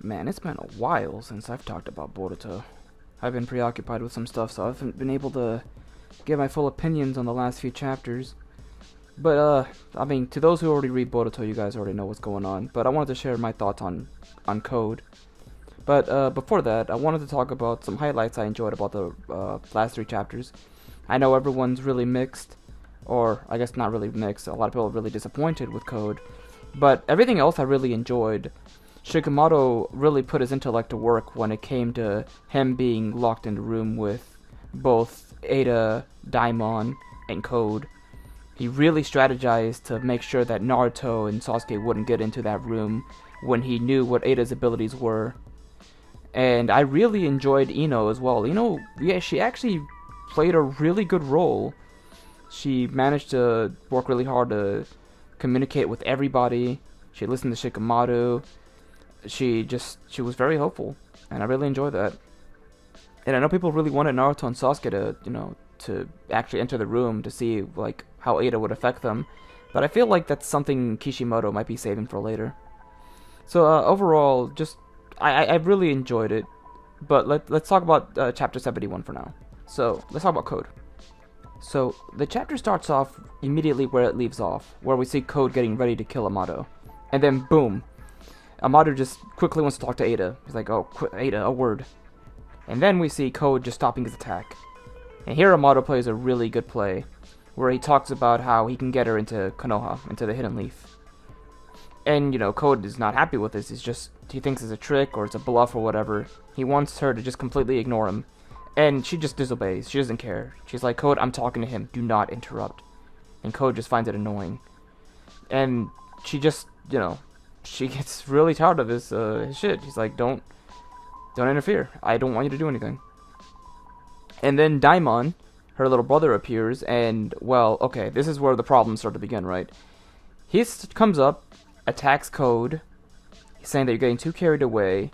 Man, it's been a while since I've talked about Boruto. I've been preoccupied with some stuff, so I haven't been able to give my full opinions on the last few chapters. But, I mean, to those who already read Boruto, you guys already know what's going on. But I wanted to share my thoughts on Code. But, before that, I wanted to talk about some highlights I enjoyed about the last three chapters. I know everyone's really mixed, or I guess not really mixed. A lot of people are really disappointed with Code. But everything else I really enjoyed. Shikamato really put his intellect to work when it came to him being locked in a room with both Ada, Daimon, and Code. He really strategized to make sure that Naruto and Sasuke wouldn't get into that room when he knew what Ada's abilities were. And I really enjoyed Ino as well. Yeah, she actually played a really good role. She managed to work really hard to communicate with everybody. She listened to Shikamaru. She was very hopeful, and I really enjoyed that. And I know people really wanted Naruto and Sasuke to actually enter the room to see like how Ada would affect them, but I feel like that's something Kishimoto might be saving for later. So overall, I really enjoyed it, but let's talk about chapter 71 for now. So let's talk about Code. So the chapter starts off immediately where it leaves off, where we see Code getting ready to kill Amato, and then boom. Amato just quickly wants to talk to Ada. He's like, oh, Ada, a word. And then we see Code just stopping his attack. And here Amato plays a really good play, where he talks about how he can get her into Konoha, into the Hidden Leaf. And, Code is not happy with this. He thinks it's a trick or it's a bluff or whatever. He wants her to just completely ignore him. And she just disobeys. She doesn't care. She's like, Code, I'm talking to him. Do not interrupt. And Code just finds it annoying. And she just, she gets really tired of his shit. He's like, don't interfere. I don't want you to do anything. And then Daimon, her little brother, appears, and, well, okay, this is where the problems start to begin, right? He comes up, attacks Code, he's saying that you're getting too carried away,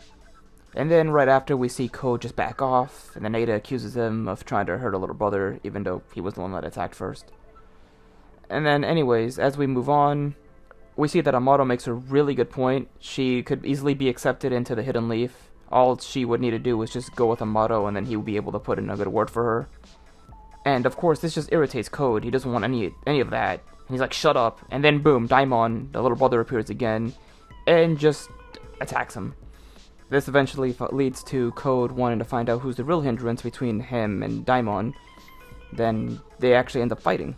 and then right after we see Code just back off, and then Ada accuses him of trying to hurt her little brother, even though he was the one that attacked first. And then, anyways, as we move on, we see that Amato makes a really good point. She could easily be accepted into the Hidden Leaf. All she would need to do was just go with Amato, and then he would be able to put in a good word for her. And of course, this just irritates Code. He doesn't want any of that. And he's like, shut up. And then boom, Daimon, the little brother, appears again, and just attacks him. This eventually leads to Code wanting to find out who's the real hindrance between him and Daimon. Then they actually end up fighting.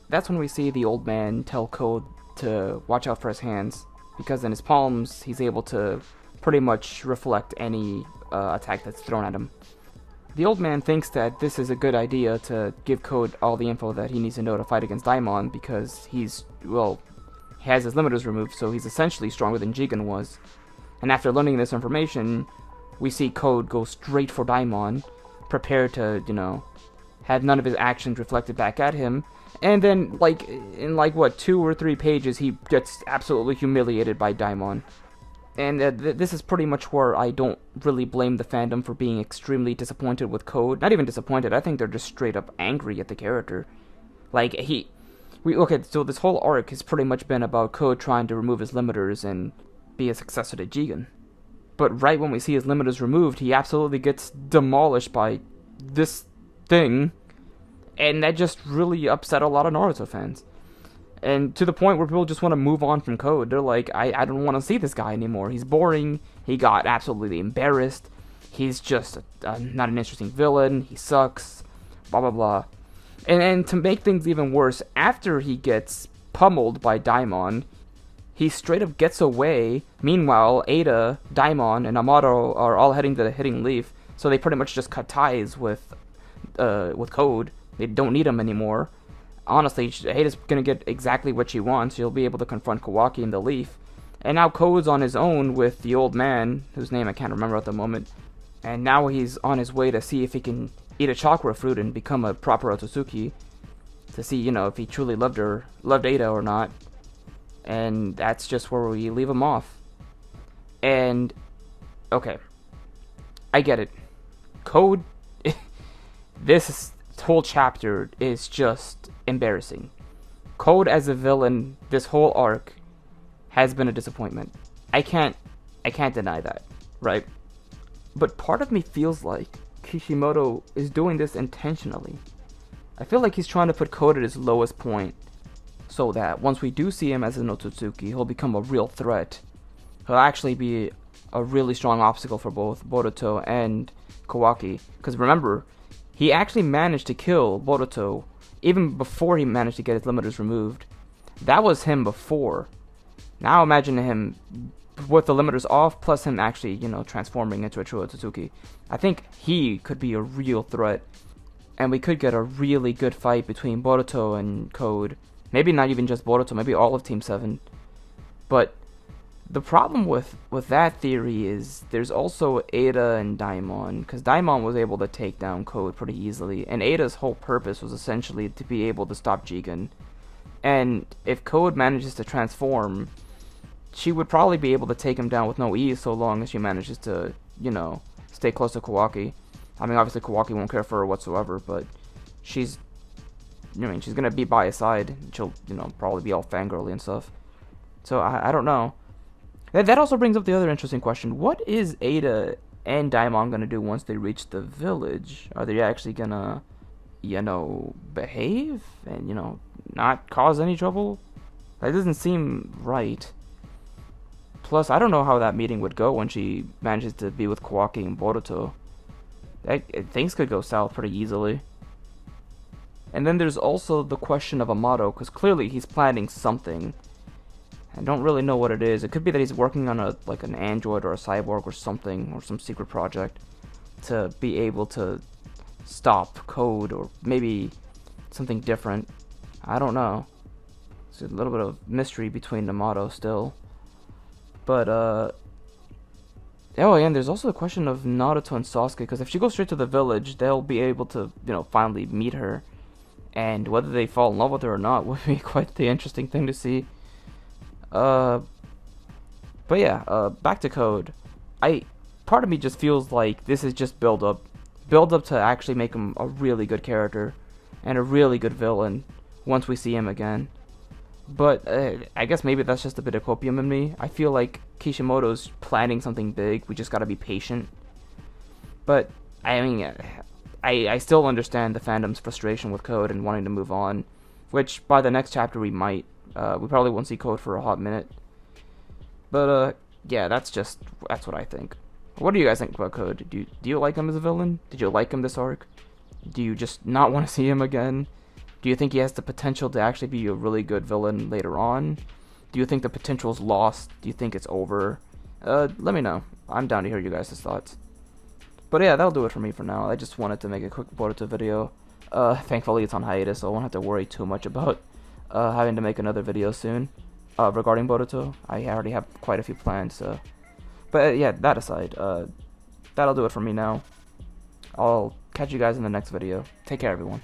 That's when we see the old man tell Code to watch out for his hands, because in his palms he's able to pretty much reflect any attack that's thrown at him. The old man thinks that this is a good idea to give Code all the info that he needs to know to fight against Daimon, because he has his limiters removed, so he's essentially stronger than Jigen was. And after learning this information, we see Code go straight for Daimon, prepared to, have none of his actions reflected back at him. And then, in 2 or 3 pages, he gets absolutely humiliated by Daimon. And this is pretty much where I don't really blame the fandom for being extremely disappointed with Code. Not even disappointed, I think they're just straight up angry at the character. So this whole arc has pretty much been about Code trying to remove his limiters and be a successor to Jigen. But right when we see his limiters removed, he absolutely gets demolished by this thing. And that just really upset a lot of Naruto fans. And to the point where people just want to move on from Code. They're like, I don't want to see this guy anymore. He's boring. He got absolutely embarrassed. He's just not an interesting villain. He sucks. Blah, blah, blah. And to make things even worse, after he gets pummeled by Daimon, he straight up gets away. Meanwhile, Ada, Daimon, and Amato are all heading to the Hidden Leaf. So they pretty much just cut ties with Code. They don't need him anymore. Honestly, Ada's gonna get exactly what she wants. She'll be able to confront Kawaki in the Leaf. And now Code's on his own with the old man, whose name I can't remember at the moment. And now he's on his way to see if he can eat a chakra fruit and become a proper Otsutsuki. To see, if he truly loved Ada or not. And that's just where we leave him off. And, okay. I get it. Code, this whole chapter is just embarrassing. Code as a villain, this whole arc, has been a disappointment. I can't I can't deny that, right? But part of me feels like Kishimoto is doing this intentionally. I feel like he's trying to put Code at his lowest point, so that once we do see him as an Otsutsuki, he'll become a real threat. He'll actually be a really strong obstacle for both Boruto and Kawaki. Because remember, he actually managed to kill Boruto even before he managed to get his limiters removed. That was him before. Now imagine him with the limiters off, plus him actually, transforming into a true Otsutsuki. I think he could be a real threat, and we could get a really good fight between Boruto and Code. Maybe not even just Boruto, maybe all of Team 7. But the problem with that theory is there's also Ada and Daimon, because Daimon was able to take down Code pretty easily, and Ada's whole purpose was essentially to be able to stop Jigen. And if Code manages to transform, she would probably be able to take him down with no ease so long as she manages to, stay close to Kawaki. I mean, obviously Kawaki won't care for her whatsoever, but she's going to be by his side. She'll, probably be all fangirly and stuff. So, I don't know. That also brings up the other interesting question. What is Ada and Daimon going to do once they reach the village? Are they actually going to, behave and, not cause any trouble? That doesn't seem right. Plus, I don't know how that meeting would go when she manages to be with Kawaki and Boruto. Things could go south pretty easily. And then there's also the question of Amato, because clearly he's planning something. I don't really know what it is. It could be that he's working on an android or a cyborg or something, or some secret project to be able to stop Code, or maybe something different. I don't know. There's a little bit of mystery between Amato still. But, oh, and there's also the question of Naruto and Sasuke, because if she goes straight to the village, they'll be able to, finally meet her. And whether they fall in love with her or not would be quite the interesting thing to see. But yeah, back to Code. Part of me just feels like this is just build up to actually make him a really good character, and a really good villain, once we see him again. But I guess maybe that's just a bit of copium in me. I feel like Kishimoto's planning something big. We just gotta be patient. But I mean, I still understand the fandom's frustration with Code and wanting to move on. Which by the next chapter we might. We probably won't see Code for a hot minute. But yeah, that's what I think. What do you guys think about Code? Do you like him as a villain? Did you like him this arc? Do you just not want to see him again? Do you think he has the potential to actually be a really good villain later on? Do you think the potential is lost? Do you think it's over? Let me know. I'm down to hear you guys' thoughts. But yeah, that'll do it for me for now. I just wanted to make a quick Boruto video. Thankfully it's on hiatus, so I won't have to worry too much about having to make another video soon regarding Boruto. I already have quite a few planned, so... But yeah, that aside, that'll do it for me now. I'll catch you guys in the next video. Take care, everyone.